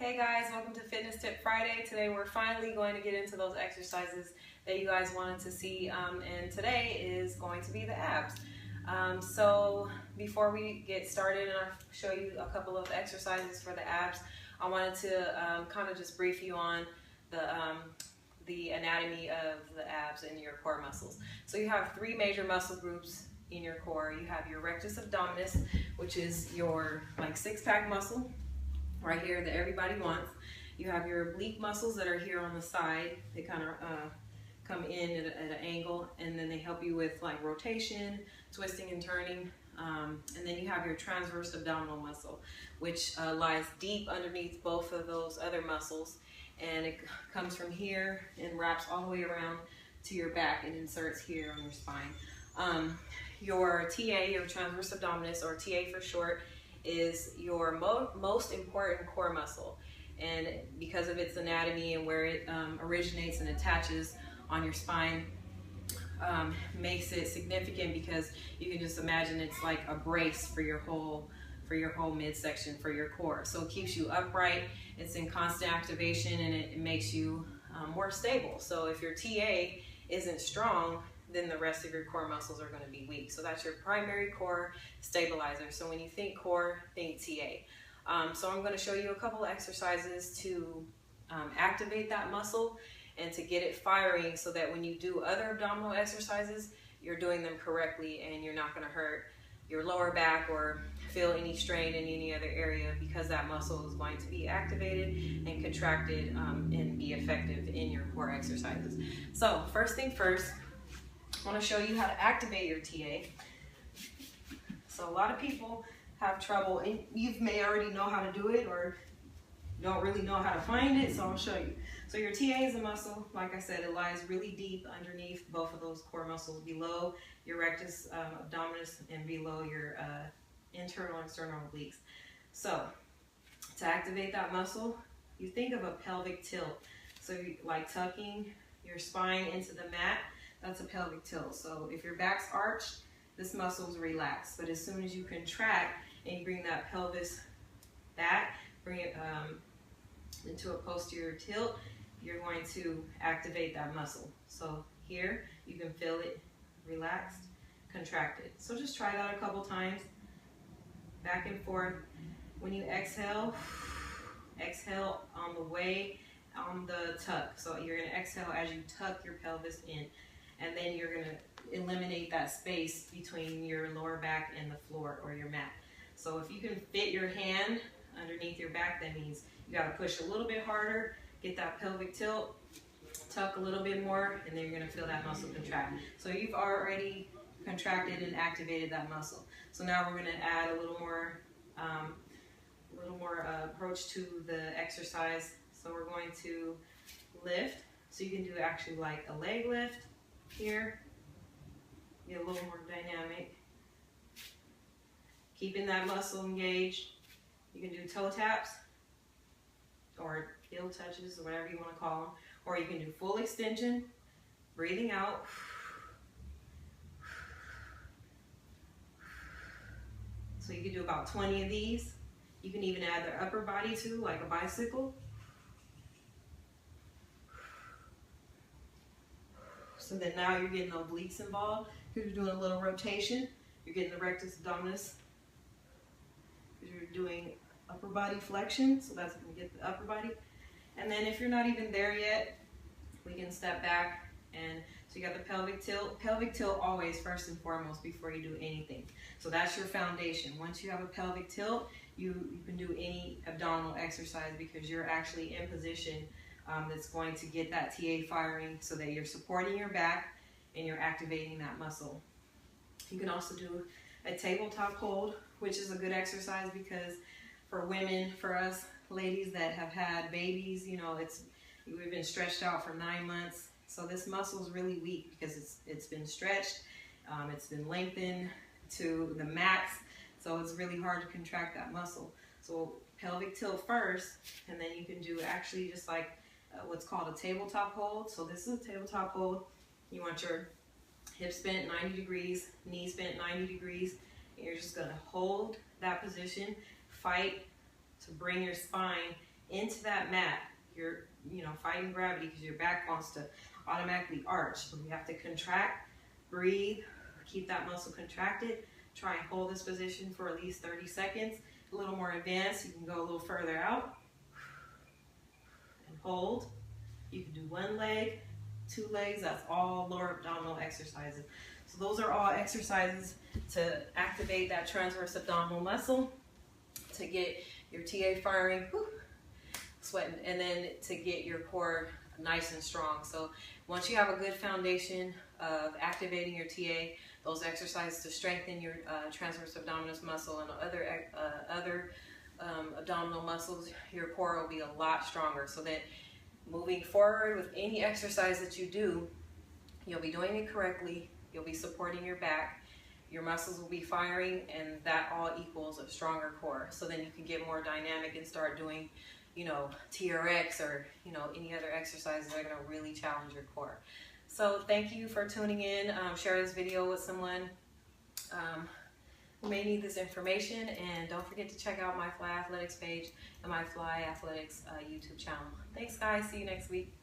Hey guys, welcome to Fitness Tip Friday. Today we're finally going to get into those exercises that you guys wanted to see, and today is going to be the abs. So before we get started and I'll show you a couple of exercises for the abs, I wanted to kind of just brief you on the anatomy of the abs and your core muscles. So you have three major muscle groups in your core. You have your rectus abdominis, which is your six-pack muscle right here that everybody wants. You have your oblique muscles that are here on the side. They kind of come in at an angle, and then they help you with rotation, twisting and turning. And then you have your transverse abdominal muscle, which lies deep underneath both of those other muscles, and it comes from here and wraps all the way around to your back and inserts here on your spine. Your TA, your transverse abdominis, or TA for short, is your most important core muscle, and because of its anatomy and where it originates and attaches on your spine, makes it significant because you can just imagine it's like a brace for your whole midsection for your core. So it keeps you upright, it's in constant activation, and it makes you more stable. So if your TA isn't strong, then the rest of your core muscles are going to be weak. So that's your primary core stabilizer. So when you think core, think TA. So I'm going to show you a couple of exercises to activate that muscle and to get it firing so that when you do other abdominal exercises, you're doing them correctly and you're not going to hurt your lower back or feel any strain in any other area, because that muscle is going to be activated and contracted and be effective in your core exercises. So first thing first, I want to show you how to activate your TA. So a lot of people have trouble, and you may already know how to do it or don't really know how to find it, so I'll show you. So your TA is a muscle. Like I said, it lies really deep underneath both of those core muscles, below your rectus abdominis and below your internal and external obliques. So to activate that muscle, you think of a pelvic tilt. So you, like tucking your spine into the mat, that's a pelvic tilt. So if your back's arched, this muscle is relaxed. But as soon as you contract and you bring that pelvis back, bring it into a posterior tilt, you're going to activate that muscle. So here, you can feel it relaxed, contracted. So just try that a couple times, back and forth. When you exhale, exhale on the way, on the tuck. So you're gonna exhale as you tuck your pelvis in, and then you're gonna eliminate that space between your lower back and the floor or your mat. So if you can fit your hand underneath your back, that means you gotta push a little bit harder, get that pelvic tilt, tuck a little bit more, and then you're gonna feel that muscle contract. So you've already contracted and activated that muscle. So now we're gonna add a little more approach to the exercise. So we're going to lift. So you can do actually like a leg lift here, get a little more dynamic, keeping that muscle engaged. You can do toe taps or heel touches, or whatever you want to call them, or you can do full extension, breathing out. So you can do about 20 of these. You can even add their upper body too, like a bicycle. So then now you're getting the obliques involved, because you're doing a little rotation. You're getting the rectus abdominis, because you're doing upper body flexion, so that's going to get the upper body. And then if you're not even there yet, we can step back, and so you got the pelvic tilt. Pelvic tilt always first and foremost before you do anything. So that's your foundation. Once you have a pelvic tilt, you can do any abdominal exercise, because you're actually in position that's going to get that TA firing, so that you're supporting your back and you're activating that muscle. You can also do a tabletop hold, which is a good exercise because for women, for us ladies that have had babies, you know, we've been stretched out for 9 months. So this muscle is really weak because it's been stretched, it's been lengthened to the max. So it's really hard to contract that muscle. So pelvic tilt first, and then you can do actually just like what's called a tabletop hold. So this is a tabletop hold. You want your hips bent 90 degrees, knees bent 90 degrees, and you're just gonna hold that position, fight to bring your spine into that mat. You're, fighting gravity because your back wants to automatically arch. So you have to contract, breathe, keep that muscle contracted. Try and hold this position for at least 30 seconds. A little more advanced, you can go a little further out. And hold. You can do one leg, 2 legs, that's all lower abdominal exercises. So those are all exercises to activate that transverse abdominal muscle, to get your TA firing, sweating, and then to get your core nice and strong. So once you have a good foundation of activating your TA, those exercises to strengthen your transverse abdominis muscle and other abdominal muscles, your core will be a lot stronger. So that moving forward with any exercise that you do, you'll be doing it correctly, you'll be supporting your back, your muscles will be firing, and that all equals a stronger core. So then you can get more dynamic and start doing, TRX or, any other exercises that are going to really challenge your core. So thank you for tuning in. Share this video with someone who may need this information, and don't forget to check out my F.L.Y Athletics page and my F.L.Y Athletics YouTube channel. Thanks guys, see you next week.